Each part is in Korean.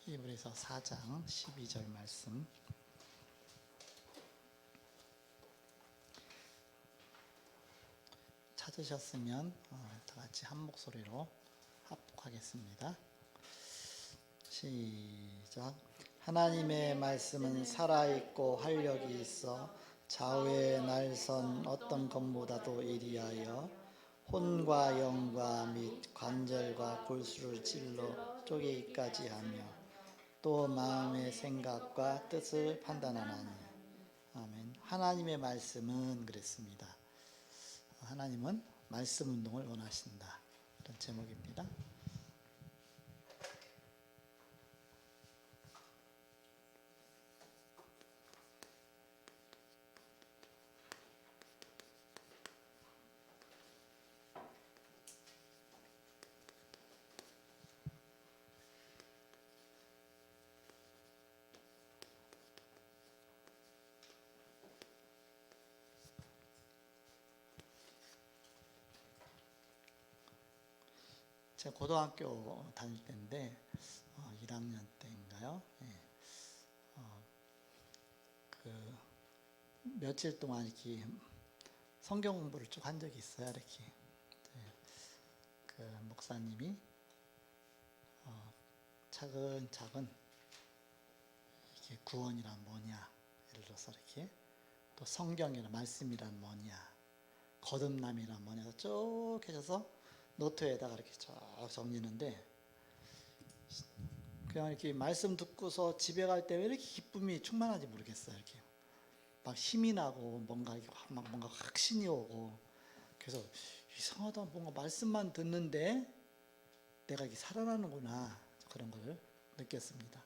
히브리서 4장 12절 말씀. 찾으셨으면 다 같이 한 목소리로 합독하겠습니다. 시작. 하나님의 말씀은 살아있고 활력이 있어 좌우의 날선 어떤 것보다도 예리하여 혼과 영과 및 관절과 골수를 찔러 쪼개기까지 하며 또 마음의 생각과 뜻을 판단하나니. 아멘. 하나님의 말씀은 그랬습니다. 하나님은 말씀 운동을 원하신다. 이런 제목입니다. 제가 고등학교 다닐 때인데 1학년 때인가요? 네. 그 며칠 동안 이렇게 성경 공부를 쭉 한 적이 있어요. 이렇게 그 목사님이 차근차근 이렇게 구원이란 뭐냐, 예를 들어서 이렇게 또 성경이란 말씀이란 뭐냐, 거듭남이란 뭐냐 쭉 해서 노트에다가 이렇게 쫙 적리는데, 그냥 이렇게 말씀 듣고서 집에 갈 때 왜 이렇게 기쁨이 충만한지 모르겠어요. 이렇게 막 힘이 나고 뭔가 확신이 오고, 그래서 이상하다, 뭔가 말씀만 듣는데 내가 이게 살아나는구나, 그런 걸 느꼈습니다.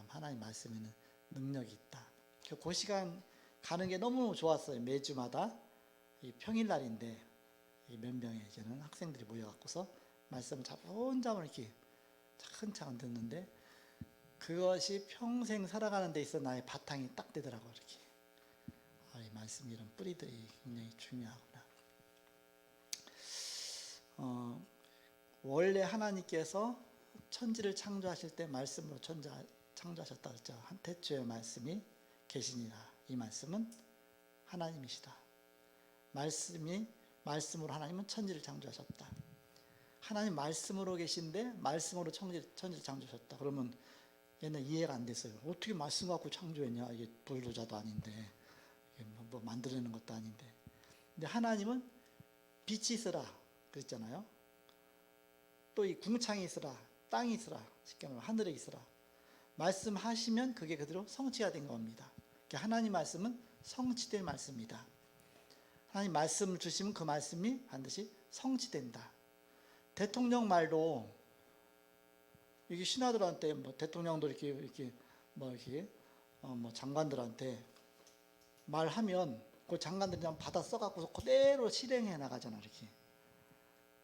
하나님 말씀에는 능력이 있다. 그 시간 가는 게 너무 좋았어요. 매주마다 이 평일날인데 몇 명의 이제는 학생들이 모여갖고서 말씀을 혼자만 이렇게 차근차근 듣는데, 그것이 평생 살아가는 데 있어 나의 바탕이 딱 되더라고요. 이렇게 이 말씀, 이런 뿌리들이 굉장히 중요하구나. 원래 하나님께서 천지를 창조하실 때 말씀으로 창조하셨다 그랬죠. 태초에 말씀이 계시니라. 이 말씀은 하나님이시다. 말씀으로 하나님은 천지를 창조하셨다. 하나님 말씀으로 계신데 말씀으로 천지를 창조하셨다. 그러면 옛날 이해가 안 됐어요. 어떻게 말씀 갖고 창조했냐? 이게 불도자도 아닌데, 이게 뭐 만들어내는 것도 아닌데. 근데 하나님은 빛이 있으라 그랬잖아요. 또 이 궁창이 있으라, 땅이 있으라, 쉽게 말하면 하늘에 있으라. 말씀하시면 그게 그대로 성취가 된 겁니다. 하나님 말씀은 성취될 말씀이다. 하나님 말씀을 주시면 그 말씀이 반드시 성취된다. 대통령 말도 이게 신하들한테, 뭐 대통령도 이렇게 장관들한테 말하면 그 장관들이 그냥 받아 써갖고 그대로 실행해 나가잖아. 이렇게.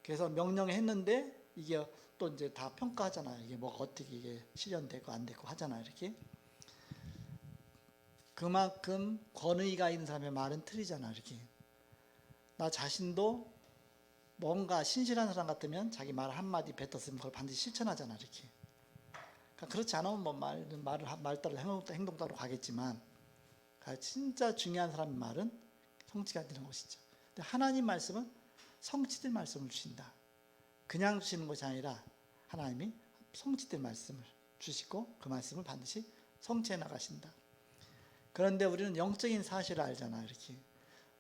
그래서 명령했는데 이게 또 이제 다 평가하잖아요. 이게 뭐 어떻게 이게 실현되고 안 되고 하잖아요. 이렇게. 그만큼 권위가 있는 사람의 말은 틀리잖아. 이렇게. 나 자신도 뭔가 신실한 사람 같으면 자기 말 한마디 뱉었으면 그걸 반드시 실천하잖아. 이렇게. 그러니까 그렇지 않으면 뭐 말 따로 행동 따로 가겠지만, 진짜 중요한 사람의 말은 성취가 되는 것이죠. 근데 하나님 말씀은 성취된 말씀을 주신다. 그냥 주시는 것이 아니라 하나님이 성취된 말씀을 주시고 그 말씀을 반드시 성취해 나가신다. 그런데 우리는 영적인 사실을 알잖아. 이렇게.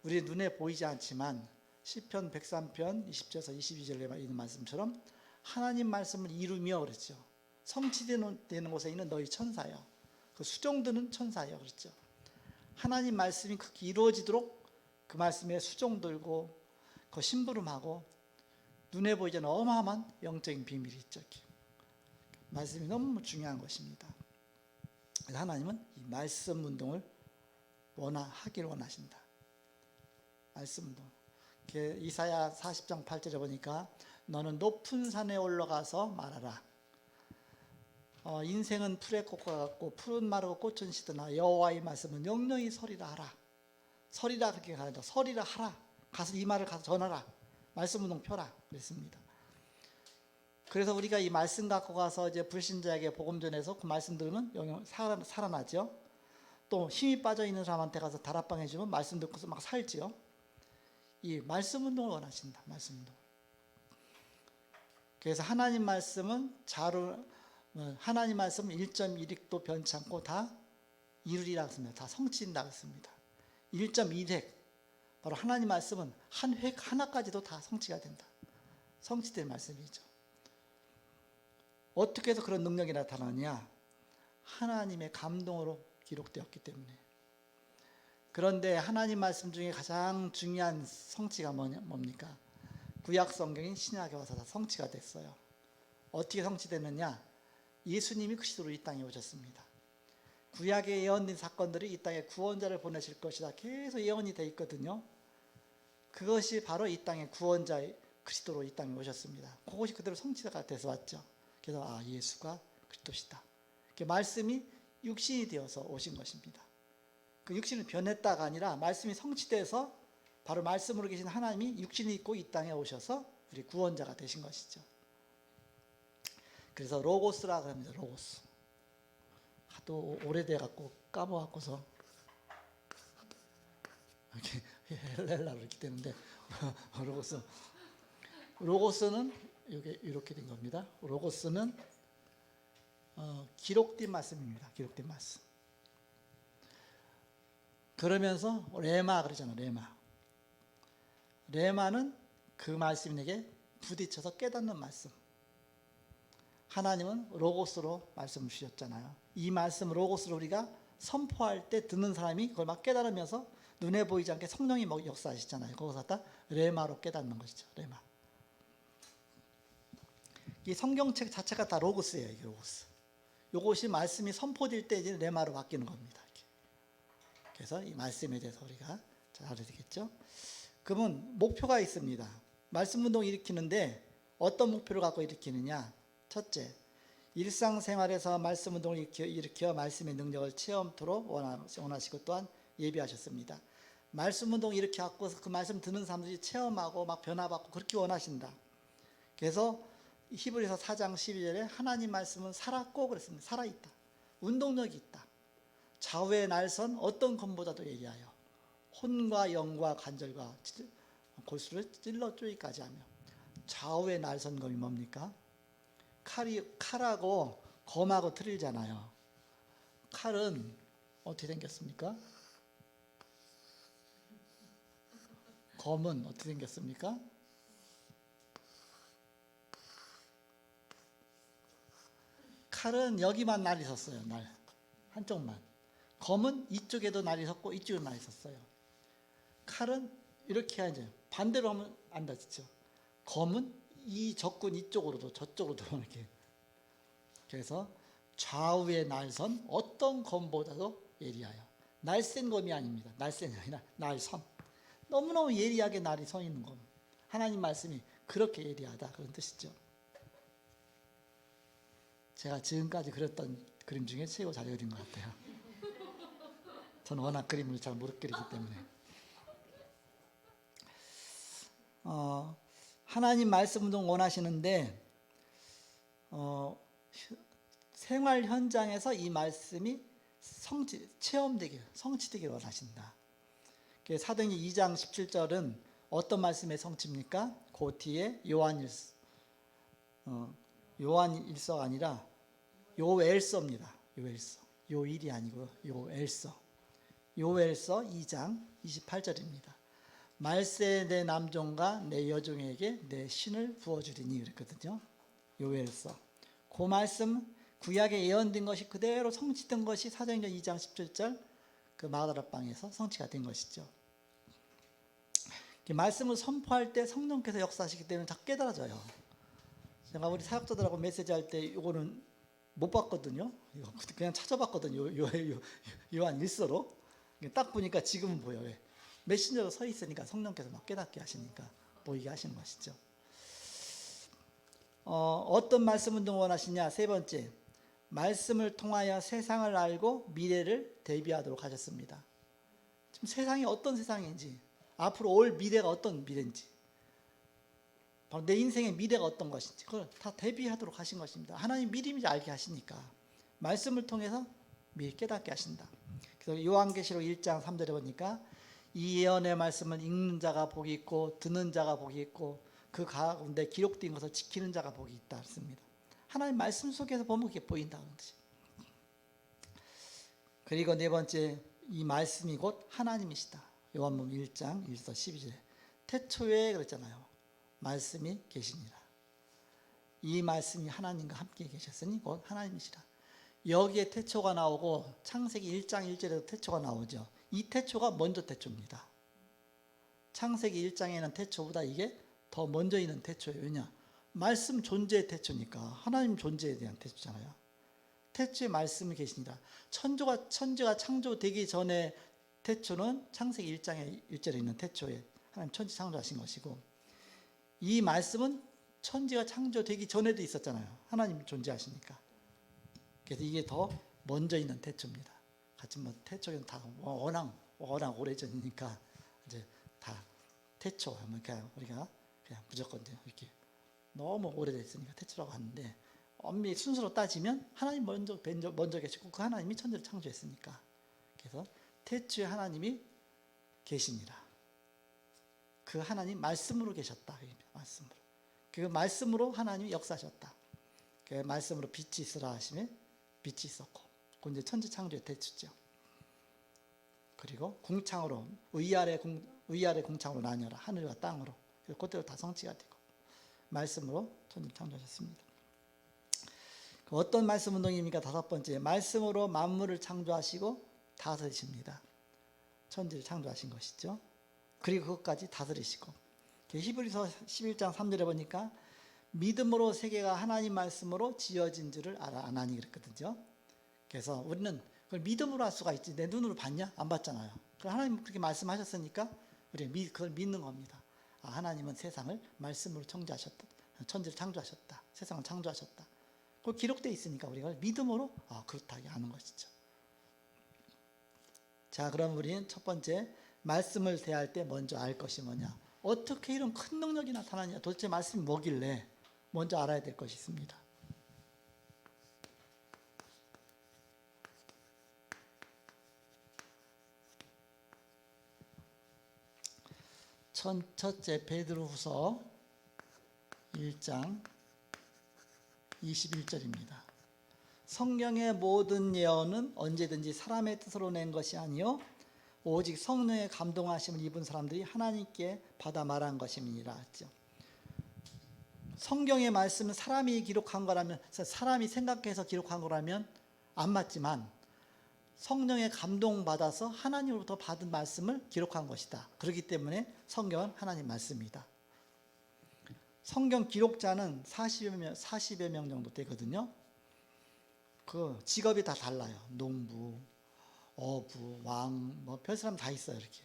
우리 눈에 보이지 않지만 시편 103편 20절에서 22절에 있는 말씀처럼 하나님 말씀을 이루며 그랬죠. 성취되는 곳에 있는 너희 천사여, 그 수종드는 천사여 그랬죠. 하나님 말씀이 그렇게 이루어지도록 그 말씀에 수종들고 그 심부름하고 눈에 보이지 않는 어마어마한 영적인 비밀이 있죠. 말씀이 너무 중요한 것입니다. 그래서 하나님은 이 말씀 운동을 하기를 원하신다. 말씀 운동. 이사야 40장 8절에 보니까 너는 높은 산에 올라가서 말하라. 인생은 풀의 꽃과 같고 푸른 마르고 꽃은 시드나 여호와의 말씀은 영영이 서리라 하라. 서리라 그렇게 가는데 서리라 하라. 가서 이 말을 가서 전하라. 말씀 운동 펴라 그랬습니다. 그래서 우리가 이 말씀 갖고 가서 이제 불신자에게 복음 전해서 그 말씀 들으면 영영 살아나죠. 또 힘이 빠져 있는 사람한테 가서 다락방 해주면 말씀 듣고서 막 살지요. 이 말씀 운동을 원하신다. 말씀 운동. 그래서 하나님 말씀은 하나님 말씀은 1.1획도 변치 않고 다 이루리라 했습니다. 다 성취된다 했습니다. 1.1획 바로 하나님 말씀은 한 획 하나까지도 다 성취가 된다. 성취된 말씀이죠. 어떻게 해서 그런 능력이 나타나냐? 하나님의 감동으로 기록되었기 때문에. 그런데 하나님 말씀 중에 가장 중요한 성취가 뭡니까? 구약 성경인 신약에 와서 다 성취가 됐어요. 어떻게 성취됐느냐? 예수님이 그리스도로 이 땅에 오셨습니다. 구약에 예언된 사건들이 이 땅에 구원자를 보내실 것이다. 계속 예언이 돼 있거든요. 그것이 바로 이 땅의 구원자 그리스도로 이 땅에 오셨습니다. 그것이 그대로 성취가 돼서 왔죠. 그래서 예수가 그리스도시다. 말씀이 육신이 되어서 오신 것입니다. 그 육신을 변했다가 아니라 말씀이 성취돼서 바로 말씀으로 계신 하나님이 육신이 있고 이 땅에 오셔서 우리 구원자가 되신 것이죠. 그래서 로고스라고 합니다. 로고스. 하도 오래돼갖고 까먹었고서 이렇게 헬렐라로 이렇게 되는데 로고스는 이렇게 된 겁니다. 로고스는 기록된 말씀입니다. 기록된 말씀. 그러면서 레마 그러잖아. 레마는 그 말씀이 내게 부딪혀서 깨닫는 말씀. 하나님은 로고스로 말씀을 주셨잖아요. 이 말씀 로고스로 우리가 선포할 때 듣는 사람이 그걸 막 깨달으면서 눈에 보이지 않게 성령이 역사하시잖아요. 거기서 다 레마로 깨닫는 것이죠. 레마. 이 성경책 자체가 다 로고스예요. 이게 로고스. 이것이 말씀이 선포될 때 이제 레마로 바뀌는 겁니다. 이렇게. 그래서 이 말씀에 대해서 우리가 잘 알아야 되겠죠. 그러면 목표가 있습니다. 말씀 운동을 일으키는데 어떤 목표를 갖고 일으키느냐? 첫째, 일상생활에서 말씀 운동을 일으켜 말씀의 능력을 체험토록 원하시고 또한 예비하셨습니다. 말씀 운동을 일으켜서 그 말씀 듣는 사람들이 체험하고 막 변화받고 그렇게 원하신다. 그래서 히브리서 4장 12절에 하나님 말씀은 살았고 그랬습니다. 살아있다. 운동력이 있다. 좌우의 날선 어떤 검보다도 예리하여 혼과 영과 관절과 골수를 찔러 쪼이까지 하며. 좌우의 날선 검이 뭡니까? 칼하고 검하고 틀리잖아요. 칼은 어떻게 생겼습니까? 검은 어떻게 생겼습니까? 칼은 여기만 날이 섰어요. 날 한쪽만. 검은 이쪽에도 날이 섰고 이쪽에도 날이 섰어요. 칼은 이렇게 해야지 반대로 하면 안 닿죠. 검은 이 적군 이쪽으로도 저쪽으로도 이렇게. 그래서 좌우의 날선 어떤 검보다도 예리하여. 날쌘 검이 아닙니다. 날쌘이 아니라 날선. 너무너무 예리하게 날이 서 있는 검. 하나님 말씀이 그렇게 예리하다 그런 뜻이죠. 제가 지금까지 그렸던 그림 중에 최고 잘 그린 것 같아요. 저는 워낙 그림을 잘 못 그리기 때문에. 하나님 말씀 운동 원하시는데 생활 현장에서 이 말씀이 체험되길, 성취되길 원하신다. 사도행전 2장 17절은 어떤 말씀의 성취입니까? 그 뒤에 요한일서가 아니라 요엘서입니다. 요엘서. 요일이 아니고 요엘서. 요엘서 2장 28절입니다. 말세 내 남종과 내 여종에게 내 신을 부어주리니 그랬거든요. 요엘서. 그 말씀 구약에 예언된 것이 그대로 성취된 것이 사도행전 2장 17절 그 마가다락방에서 성취가 된 것이죠. 말씀을 선포할 때 성령께서 역사하시기 때문에 다 깨달아져요. 제가 우리 사역자들하고 메시지 할 때 이거는 못 봤거든요. 그냥 찾아봤거든요. 요한 일서로. 딱 보니까 지금은 보여요. 메신저로 서 있으니까 성령께서 막 깨닫게 하시니까 보이게 하시는 것이죠. 어떤 말씀 운동을 원하시냐? 세 번째, 말씀을 통하여 세상을 알고 미래를 대비하도록 하셨습니다. 지금 세상이 어떤 세상인지, 앞으로 올 미래가 어떤 미래인지, 바로 내 인생의 미래가 어떤 것인지 그걸 다 대비하도록 하신 것입니다. 하나님 미리미리 알게 하시니까 말씀을 통해서 미리 깨닫게 하신다. 그래서 요한계시록 1장 3절에 보니까 이 예언의 말씀을 읽는 자가 복이 있고 듣는 자가 복이 있고 그 가운데 기록된 것을 지키는 자가 복이 있다 했습니다. 하나님 말씀 속에서 보면 그게 보인다는 뜻이. 그리고 네 번째, 이 말씀이 곧 하나님이시다. 요한복음 1장 1서 12절에 태초에 그랬잖아요. 말씀이 계시니라. 이 말씀이 하나님과 함께 계셨으니 곧 하나님이시라. 여기에 태초가 나오고 창세기 1장 1절에도 태초가 나오죠. 이 태초가 먼저 태초입니다. 창세기 1장에는 태초보다 이게 더 먼저 있는 태초예요. 왜냐? 말씀 존재의 태초니까. 하나님 존재에 대한 태초잖아요. 태초에 말씀이 계시니라. 천지가 창조되기 전에 태초는 창세기 1장의 1절에 있는 태초에 하나님 천지 창조하신 것이고, 이 말씀은 천지가 창조되기 전에도 있었잖아요. 하나님 존재하시니까. 그래서 이게 더 먼저 있는 태초입니다. 같이 뭐 태초는 다 워낙 오래전이니까 이제 다 태초 하면 우리가 그냥 무조건 이렇게 너무 오래됐으니까 태초라고 하는데, 엄밀히 순서로 따지면 하나님 먼저 계시고 그 하나님이 천지를 창조했으니까. 그래서 태초에 하나님이 계시니라. 그 하나님 말씀으로 계셨다. 말씀으로. 그 말씀으로 하나님이 역사하셨다. 그 말씀으로 빛이 있으라 하시면 빛이 있었고, 그 이제 천지 창조의 태초죠. 그리고 궁창으로 위아래 궁창으로 나뉘어라. 하늘과 땅으로. 그때로 다 성취가 되고 말씀으로 천지를 창조하셨습니다. 어떤 말씀 운동입니까? 다섯 번째, 말씀으로 만물을 창조하시고 다스리십니다. 천지를 창조하신 것이죠. 그리고 그것까지 다스리시고, 히브리서 11장 3절에 보니까 믿음으로 세계가 하나님 말씀으로 지어진 줄을 아나니 그랬거든요. 그래서 우리는 그걸 믿음으로 할 수가 있지, 내 눈으로 봤냐? 안 봤잖아요. 하나님 그렇게 말씀하셨으니까 우리 그걸 믿는 겁니다. 하나님은 세상을 말씀으로 창조하셨다. 천지를 창조하셨다. 세상을 창조하셨다. 그거 기록되어 있으니까 우리가 믿음으로 그렇다고 하는 것이죠. 자, 그럼 우리는 첫 번째, 말씀을 대할 때 먼저 알 것이 뭐냐? 어떻게 이런 큰 능력이 나타나냐? 도대체 말씀이 뭐길래 먼저 알아야 될 것이 있습니다. 첫째, 베드로후서 1장 21절입니다. 성경의 모든 예언은 언제든지 사람의 뜻으로 낸 것이 아니요 오직 성령의 감동하심을 입은 사람들이 하나님께 받아 말한 것임이니라 했죠. 성경의 말씀은 사람이 기록한 거라면, 사람이 생각해서 기록한 거라면 안 맞지만, 성령의 감동받아서 하나님으로부터 받은 말씀을 기록한 것이다. 그렇기 때문에 성경은 하나님 말씀이다. 성경 기록자는 40여 명 정도 되거든요. 그 직업이 다 달라요. 농부, 어부, 왕, 별 사람 다 있어요. 이렇게.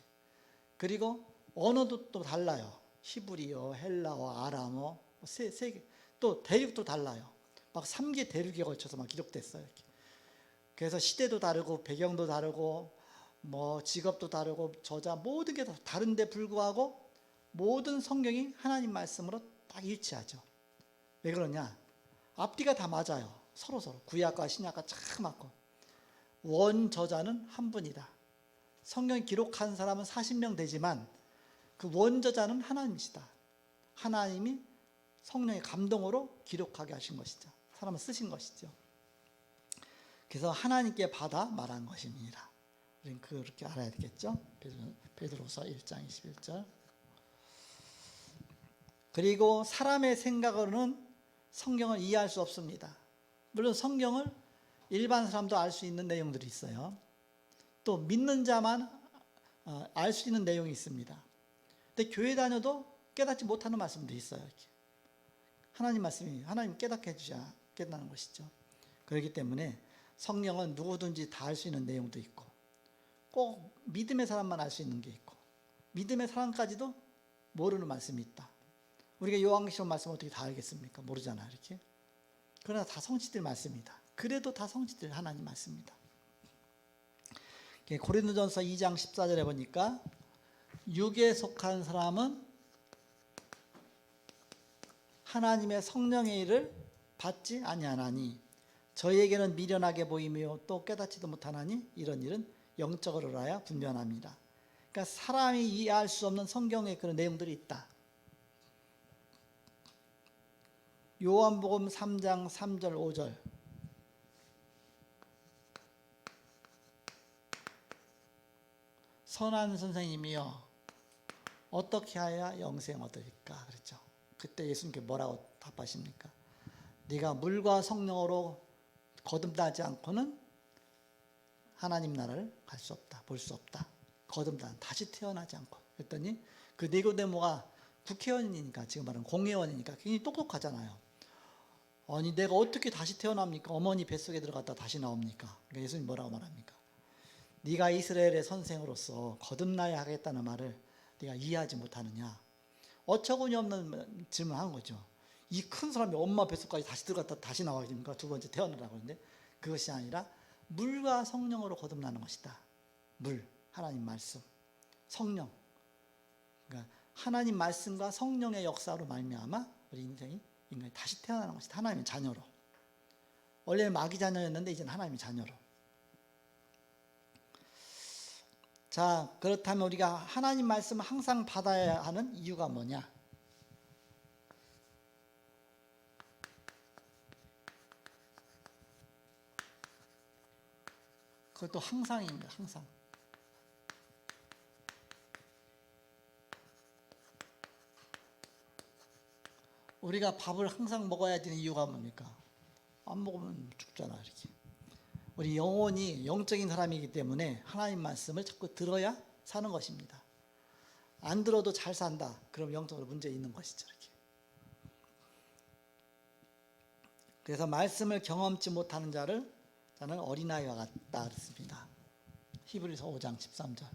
그리고 언어도 또 달라요. 히브리어, 헬라어, 아람어, 세 개. 또 대륙도 달라요. 막 3개 대륙에 걸쳐서 막 기록됐어요. 이렇게. 그래서 시대도 다르고 배경도 다르고 직업도 다르고 저자 모든 게 다 다른데 불구하고 모든 성경이 하나님 말씀으로 딱 일치하죠. 왜 그러냐? 앞뒤가 다 맞아요. 서로 구약과 신약과 참 맞고, 원 저자는 한 분이다. 성경 기록한 사람은 40명 되지만 그 원저자는 하나님이시다. 하나님이 성령의 감동으로 기록하게 하신 것이죠. 사람을 쓰신 것이죠. 그래서 하나님께 받아 말한 것입니다. 우리는 그렇게 알아야 되겠죠. 베드로서 1장 21절. 그리고 사람의 생각으로는 성경을 이해할 수 없습니다. 물론 성경을 일반 사람도 알 수 있는 내용들이 있어요. 또 믿는 자만 알 수 있는 내용이 있습니다. 근데 교회 다녀도 깨닫지 못하는 말씀도 있어요. 이렇게. 하나님 말씀이 하나님 깨닫게 해주셔야 깨닫는 것이죠. 그렇기 때문에 성경은 누구든지 다 알 수 있는 내용도 있고, 꼭 믿음의 사람만 알 수 있는 게 있고, 믿음의 사람까지도 모르는 말씀이 있다. 우리가 요한계시록 말씀 어떻게 다 알겠습니까? 모르잖아, 이렇게. 그러나 다 성취될 말씀이다. 그래도 다 성취될 하나님 말씀입니다. 고린도전서 2장 14절에 보니까 육에 속한 사람은 하나님의 성령의 일을 받지 아니하나니 저희에게는 미련하게 보이며 또 깨닫지도 못하나니 이런 일은 영적으로 알아야 분명합니다. 그러니까 사람이 이해할 수 없는 성경의 그런 내용들이 있다. 요한복음 3장 3절 5절 선한 선생님이여 어떻게 하여야 영생 얻으리까 그랬죠. 그때 예수님께 뭐라고 답하십니까? 네가 물과 성령으로 거듭나지 않고는 하나님 나라를 갈 수 없다. 볼 수 없다. 거듭나 다시 태어나지 않고. 그랬더니 그 니고데모가 국회의원이니까 지금 말하는 공회의원이니까 굉장히 똑똑하잖아요. 아니 내가 어떻게 다시 태어납니까? 어머니 뱃속에 들어갔다 다시 나옵니까? 그러니까 예수님 뭐라고 말합니까? 네가 이스라엘의 선생으로서 거듭나야 하겠다는 말을 네가 이해하지 못하느냐? 어처구니 없는 질문한 거죠. 이 큰 사람이 엄마 뱃속까지 다시 들어갔다 다시 나와야 됩니까? 두 번째 태어나라고 하는데 그것이 아니라 물과 성령으로 거듭나는 것이다. 물, 하나님 말씀, 성령. 그러니까 하나님 말씀과 성령의 역사로 말미암아 우리 인간이 다시 태어나는 것이다. 하나님의 자녀로. 원래는 마귀 자녀였는데 이제는 하나님의 자녀로. 자, 그렇다면 우리가 하나님 말씀을 항상 받아야 하는 이유가 뭐냐? 그것도 항상입니다. 항상. 우리가 밥을 항상 먹어야 되는 이유가 뭡니까? 안 먹으면 죽잖아 이렇게. 우리 영혼이 영적인 사람이기 때문에 하나님 말씀을 자꾸 들어야 사는 것입니다. 안 들어도 잘 산다. 그럼 영적으로 문제 있는 것이죠. 이렇게. 그래서 말씀을 경험치 못하는 자를 저는 어린아이와 같다 그랬습니다. 히브리서 5장 13절.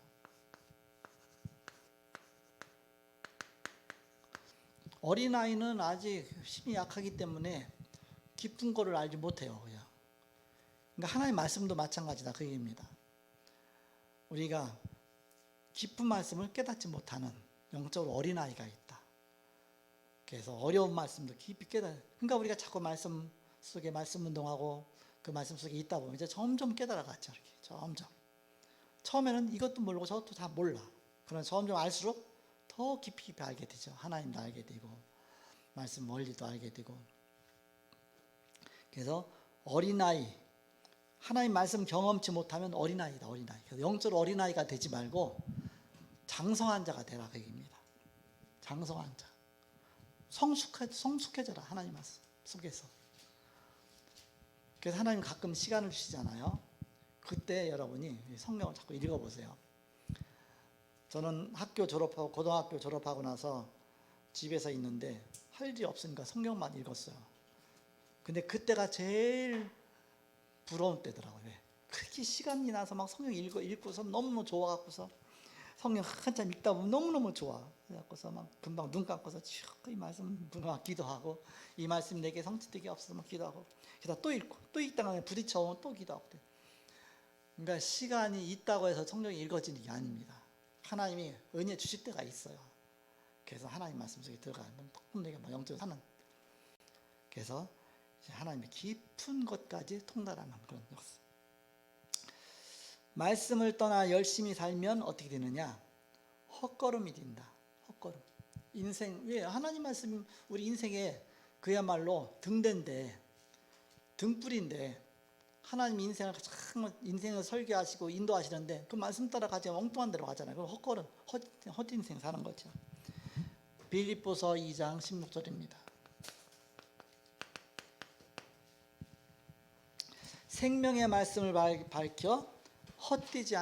어린아이는 아직 힘이 약하기 때문에 깊은 거를 알지 못해요. 그냥. 그러니까 하나님의 말씀도 마찬가지다 그 얘기입니다. 우리가 깊은 말씀을 깨닫지 못하는 영적으로 어린아이가 있다. 그래서 어려운 말씀도 깊이 그러니까 우리가 자꾸 말씀 속에 말씀 운동하고 그 말씀 속에 있다 보면 이제 점점 깨달아가죠. 이렇게 점점. 처음에는 이것도 모르고 저것도 다 몰라. 그러나 점점 알수록 더 깊이 알게 되죠. 하나님도 알게 되고 말씀 원리도 알게 되고. 그래서 어린아이, 하나님 말씀 경험치 못하면 어린아이다. 어린아이. 그래서 영적으로 어린아이가 되지 말고 장성한 자가 되라 그 얘기입니다. 장성한 자. 성숙해져라 하나님 말씀 속에서. 그래서 하나님 가끔 시간을 주시잖아요. 그때 여러분이 성경을 자꾸 읽어보세요. 저는 학교 졸업하고 고등학교 졸업하고 나서 집에서 있는데 할 일이 없으니까 성경만 읽었어요. 근데 그때가 제일 부러운 때더라고요. 왜? 그렇게 시간이 나서 막 성경 읽고서 너무너무 좋아갖고서 성경 한참 읽다 보면 너무너무 좋아. 그래갖고서 막 금방 눈 감고서 쭉 이 말씀 막 기도하고 이 말씀 내게 성취되게 없어서 막 기도하고 그러다 또 읽고 또 읽다가 부딪혀오면 또 기도하고 그래. 그러니까 시간이 있다고 해서 성경이 읽어지는 게 아닙니다. 하나님이 은혜 주실 때가 있어요. 그래서 하나님 말씀 속에 들어가면 내가 막 영적으로 사는. 그래서 하나님의 깊은 것까지 통달하는 그런 역사. 말씀을 떠나 열심히 살면 어떻게 되느냐? 헛걸음이 된다. 헛걸음. 인생, 왜? 하나님 말씀 우리 인생에 그야말로 등대인데, 등불인데, 하나님 인생을 설계하시고 인도하시는데 그 말씀 따라 가지 엉뚱한 데로 가잖아요. 그럼 헛걸음, 헛인생 사는 거죠. 빌립보서 2장 16절입니다. 생명의 말씀을 밝혀 헛되지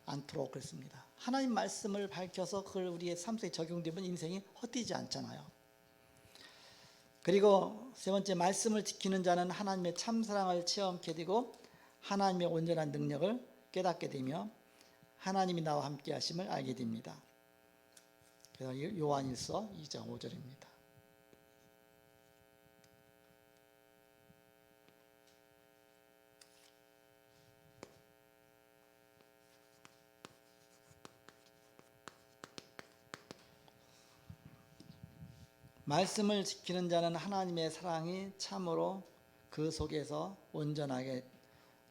않도록 그랬습니다. 하나님 말씀을 밝혀서 그걸 우리의 삶 속에 적용되면 인생이 헛되지 않잖아요. 그리고 세 번째, 말씀을 지키는 자는 하나님의 참사랑을 체험케 되고 하나님의 온전한 능력을 깨닫게 되며 하나님이 나와 함께 하심을 알게 됩니다. 그래서 요한일서 2장 5절입니다. 말씀을 지키는 자는 하나님의 사랑이 참으로 그 속에서 온전하게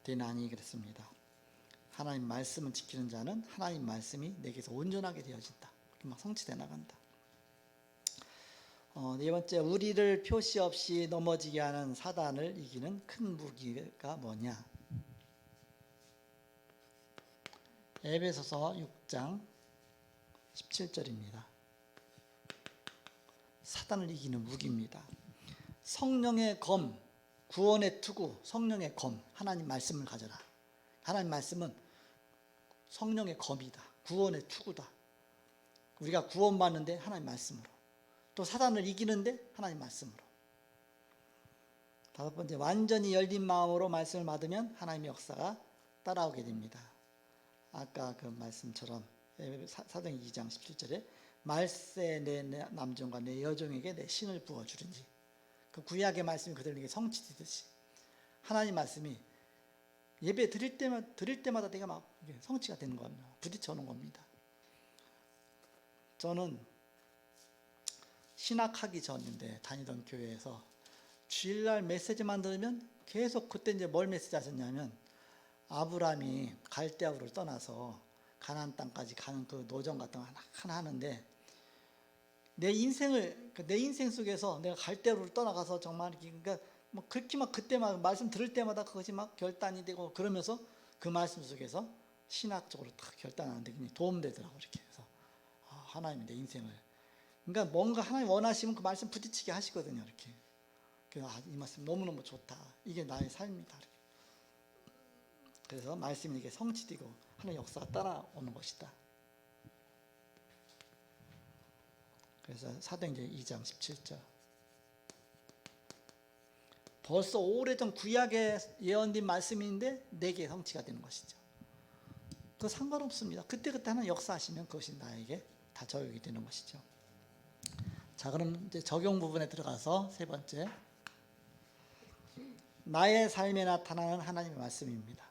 되나니 그랬습니다. 하나님 말씀을 지키는 자는 하나님 말씀이 내게서 온전하게 되어진다. 막 성취돼 나간다. 네 번째, 우리를 표시 없이 넘어지게 하는 사단을 이기는 큰 무기가 뭐냐? 에베소서 6장 17절입니다. 사단을 이기는 무기입니다. 성령의 검, 구원의 투구, 성령의 검, 하나님 말씀을 가져라. 하나님 말씀은 성령의 검이다. 구원의 투구다. 우리가 구원받는데 하나님 말씀으로, 또 사단을 이기는데 하나님 말씀으로. 다섯 번째, 완전히 열린 마음으로 말씀을 받으면 하나님의 역사가 따라오게 됩니다. 아까 그 말씀처럼 사도행 2장 17절에 말세 내 남종과 내 여종에게 내 신을 부어주든지, 그 구약의 말씀이 그들에게 성취되듯이 하나님 말씀이 예배 드릴 때마다 내가 막 성취가 되는 겁니다. 부딪혀 오는 겁니다. 저는 신학하기 전인데 다니던 교회에서 주일날 메시지만 들으면 계속, 그때 이제 뭘 메시지 하셨냐면, 아브라함이 갈대아우를 떠나서 가나안 땅까지 가는 그 노정 같은 거 하나 하는데, 내 인생 속에서 내가 갈대아우를 떠나가서 정말, 그러니까 뭐 그렇게 막 그때 막 말씀 들을 때마다 그것이 막 결단이 되고 그러면서 그 말씀 속에서 신학적으로 딱 결단하는데 굉장히 도움되더라고. 이렇게 해서 하나님이 내 인생을, 그러니까 뭔가 하나님 원하시면 그 말씀 부딪히게 하시거든요. 이렇게. 그래서 이 말씀 너무너무 좋다. 이게 나의 삶이다. 이렇게. 그래서 말씀이 이게 성취되고 하나님 역사가 따라오는 것이다. 그래서 사도행전 2장 17절. 벌써 오래전 구약에 예언된 말씀인데 내게 성취가 되는 것이죠. 그 상관없습니다. 그때그때 하나님 역사하시면 그것이 나에게 다 적용이 되는 것이죠. 자, 그럼 이제 적용 부분에 들어가서 세 번째, 나의 삶에 나타나는 하나님의 말씀입니다.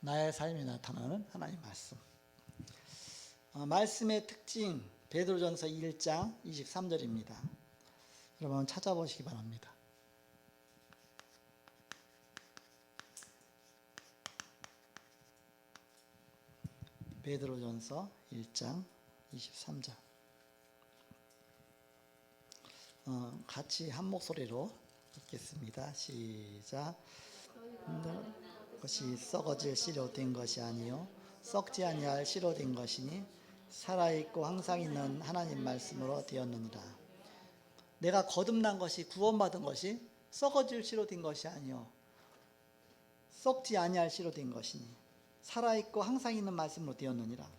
나의 삶에 나타나는 하나님의 말씀. 말씀의 특징, 베드로전서 1장 23절입니다. 여러분 찾아보시기 바랍니다. 베드로전서 1장 23절. 같이 한 목소리로 읽겠습니다. 시작. 것이 썩어질 씨로 된 것이 아니요 썩지 아니할 씨로 된 것이니 살아있고 항상 있는 하나님 말씀으로 되었느니라. 내가 거듭난 것이, 구원받은 것이 썩어질 씨로 된 것이 아니요 썩지 아니할 씨로 된 것이니 살아있고 항상 있는 말씀으로 되었느니라.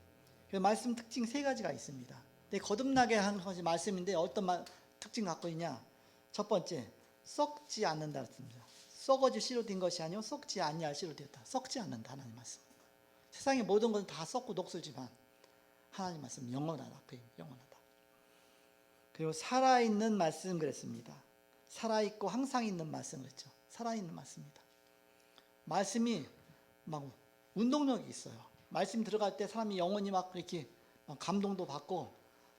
그 말씀 특징 세 가지가 있습니다. 거듭나게 한 것이 말씀인데 어떤 특징 갖고 있냐? 첫 번째, 썩지 않는다 했습니다. 썩어질 씨로 된 것이 아니요 썩지 아니할 씨로 되었다. 썩지 않는다. 하나님 말씀. 세상의 모든 것은 다 썩고 녹슬지만 하나님 말씀 영원하다. 그 영원하다. 그리고 살아있는 말씀 그랬습니다. 살아있고 항상 있는 말씀 그랬죠. 살아있는 말씀입니다. 말씀이 막 운동력이 있어요. 말씀 들어갈 때 사람이 영혼이 막 이렇게 막 감동도 받고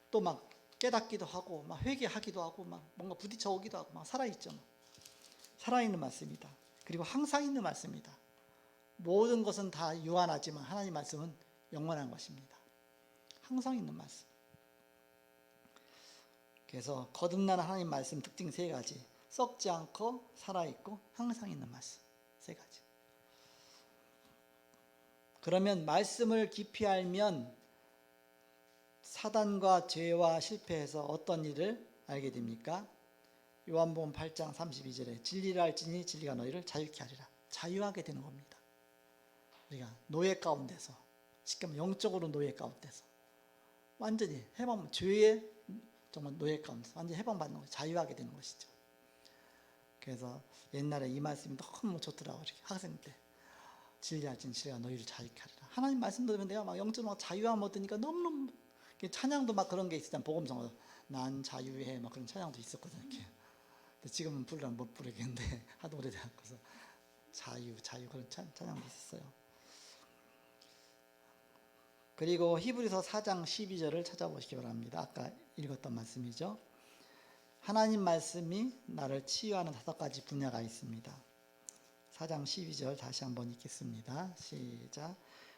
또 막 깨닫기도 하고 막 회개하기도 하고 막 뭔가 부딪혀 오기도 하고 막 살아있죠. 살아있는 말씀이다. 그리고 항상 있는 말씀이다. 모든 것은 다 유한하지만 하나님 말씀은 영원한 것입니다. 항상 있는 말씀. 그래서 거듭난 하나님 말씀 특징 세 가지. 썩지 않고 살아있고 항상 있는 말씀 세 가지. 그러면 말씀을 깊이 알면 사단과 죄와 실패해서 어떤 일을 알게 됩니까? 요한복음 8장 32절에 진리를 알지니 진리가 너희를 자유케 하리라. 자유하게 되는 겁니다. 우리가 노예 가운데서, 쉽게 말하면 영적으로 노예 가운데서 완전히 해방, 죄의 정말 노예 가운데서 완전히 해방받는 것이 자유하게 되는 것이죠. 그래서 옛날에 이 말씀이 너무 좋더라고요. 학생 때 진리 알지니 진리가 너희를 자유케 하리라. 하나님 말씀 들으면 내가 막 영적으로 자유함 얻으니까 너무너무, 찬양도 막 그런 게 있었잖아요. 복음성으로 난 자유해 막 그런 찬양도 있었거든요. 이렇게. 근데 지금은 부르면 못 부르겠는데 하도 오래돼서 자유 그런 찬양도 있었어요. 그리고 히브리서 4장 12절을 찾아보시기 바랍니다. 아까 읽었던 말씀이죠. 하나님 말씀이 나를 치유하는 5가지 분야가 있습니다. 4장 12절 다시 한번 읽겠습니다. 시작.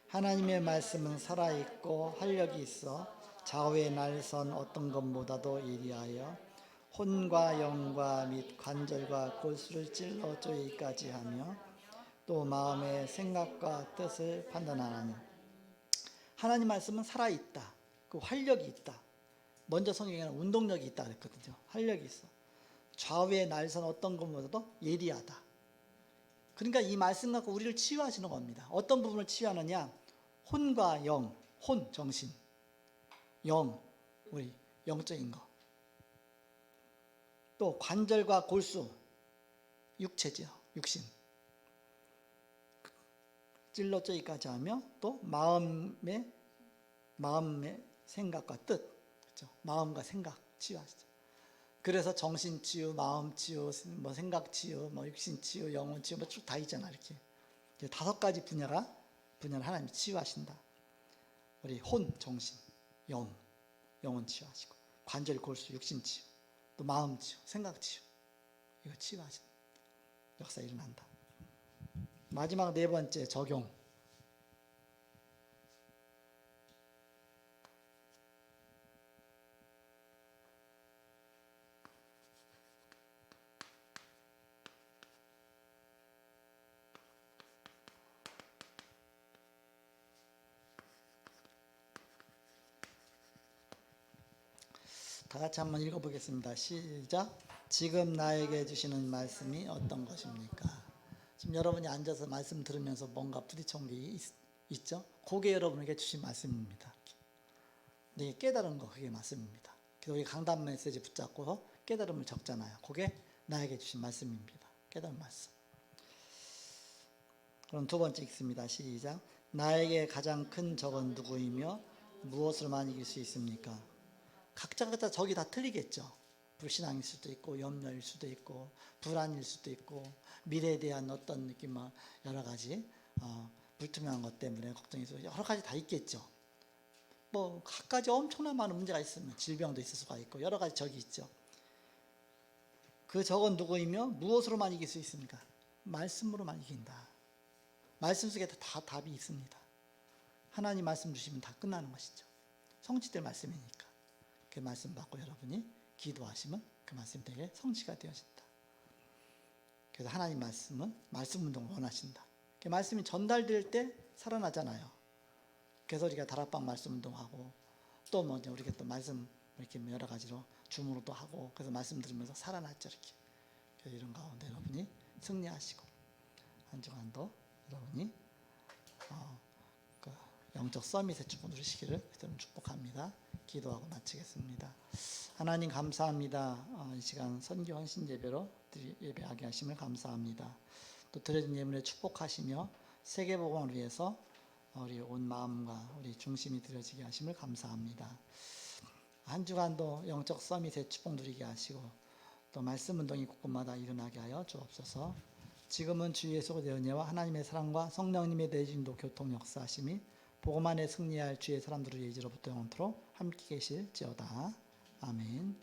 하나님의 말씀은 살아있고 활력이 있어 좌우의 날선 어떤 것보다도 예리하여 혼과 영과 및 관절과 골수를 찔러 쪼이기까지 하며 또 마음의 생각과 뜻을 판단하나니. 하나님 말씀은 살아있다. 그 활력이 있다. 먼저 성경에는 운동력이 있다 그랬거든요. 활력이 있어. 좌우의 날선 어떤 것보다도 예리하다. 그러니까 이 말씀 갖고 우리를 치유하시는 겁니다. 어떤 부분을 치유하느냐? 혼과 영, 혼, 정신, 영, 우리 영적인 거. 또 관절과 골수, 육체죠, 육신. 찔러져기까지 하며 또 마음의 생각과 뜻, 그렇죠? 마음과 생각 치유하시죠. 그래서 정신 치유, 마음 치유, 뭐 생각 치유, 뭐 육신 치유, 영혼 치유, 뭐 쭉 다 있잖아 이렇게. 5가지 분야를 하나님이 치유하신다. 우리 혼, 정신, 영혼 치유하시고, 관절, 골수, 육신 치유, 또 마음 치유, 생각 치유, 이거 치유하시는 역사 일어난다. 마지막 4번째 적용. 다 같이 한번 읽어보겠습니다. 시작. 지금 나에게 주시는 말씀이 어떤 것입니까? 지금 여러분이 앉아서 말씀 들으면서 뭔가 부딪혀온 게 있죠? 그게 여러분에게 주신 말씀입니다. 네, 깨달은 거 그게 말씀입니다. 그래서 우리 강단 메시지 붙잡고 깨달음을 적잖아요. 그게 나에게 주신 말씀입니다. 깨달은 말씀. 그럼 2번째 읽습니다. 시작. 나에게 가장 큰 적은 누구이며 무엇으로만 이길 수 있습니까? 각자 적이 다 틀리겠죠. 불신앙일 수도 있고 염려일 수도 있고 불안일 수도 있고 미래에 대한 어떤 느낌, 여러 가지 불투명한 것 때문에 걱정이 있고 여러 가지 다 있겠죠. 뭐 각가지 엄청난 많은 문제가 있으면 질병도 있을 수가 있고 여러 가지 적이 있죠. 그 적은 누구이며 무엇으로만 이길 수 있습니까? 말씀으로만 이긴다. 말씀 속에 다 답이 있습니다. 하나님 말씀 주시면 다 끝나는 것이죠. 성취될 말씀이니까. 그 말씀 받고 여러분이 기도하시면 그 말씀이 되게 성취가 되어진다. 그래서 하나님 말씀은 말씀 운동을 원하신다. 그 말씀이 전달될 때 살아나잖아요. 그래서 우리가 다락방 말씀 운동하고 또 먼저 우리가 또 말씀 이렇게 여러 가지로 줌으로도 하고 그래서 말씀 들으면서 살아났죠 이렇게. 그래서 이런 가운데 여러분이 승리하시고 한 주간도 여러분이 그 영적 서밋의 축복 누리시기를 저는 축복합니다. 기도하고 마치겠습니다. 하나님 감사합니다. 이 시간 선교 헌신 예배로 예배하게 하심을 감사합니다. 또 드려진 예물에 축복하시며 세계복음을 위해서 우리 온 마음과 우리 중심이 드려지게 하심을 감사합니다. 한 주간도 영적 서밋의 축복 누리게 하시고 또 말씀 운동이 곳곳마다 일어나게 하여 주옵소서. 지금은 주 예수 그리스도의 은혜와 하나님의 사랑과 성령님의 내진도 교통 역사하심이 복음 안에 승리할 주의 사람들의 예지로부터 영원토록 함께 계실지어다. 아멘.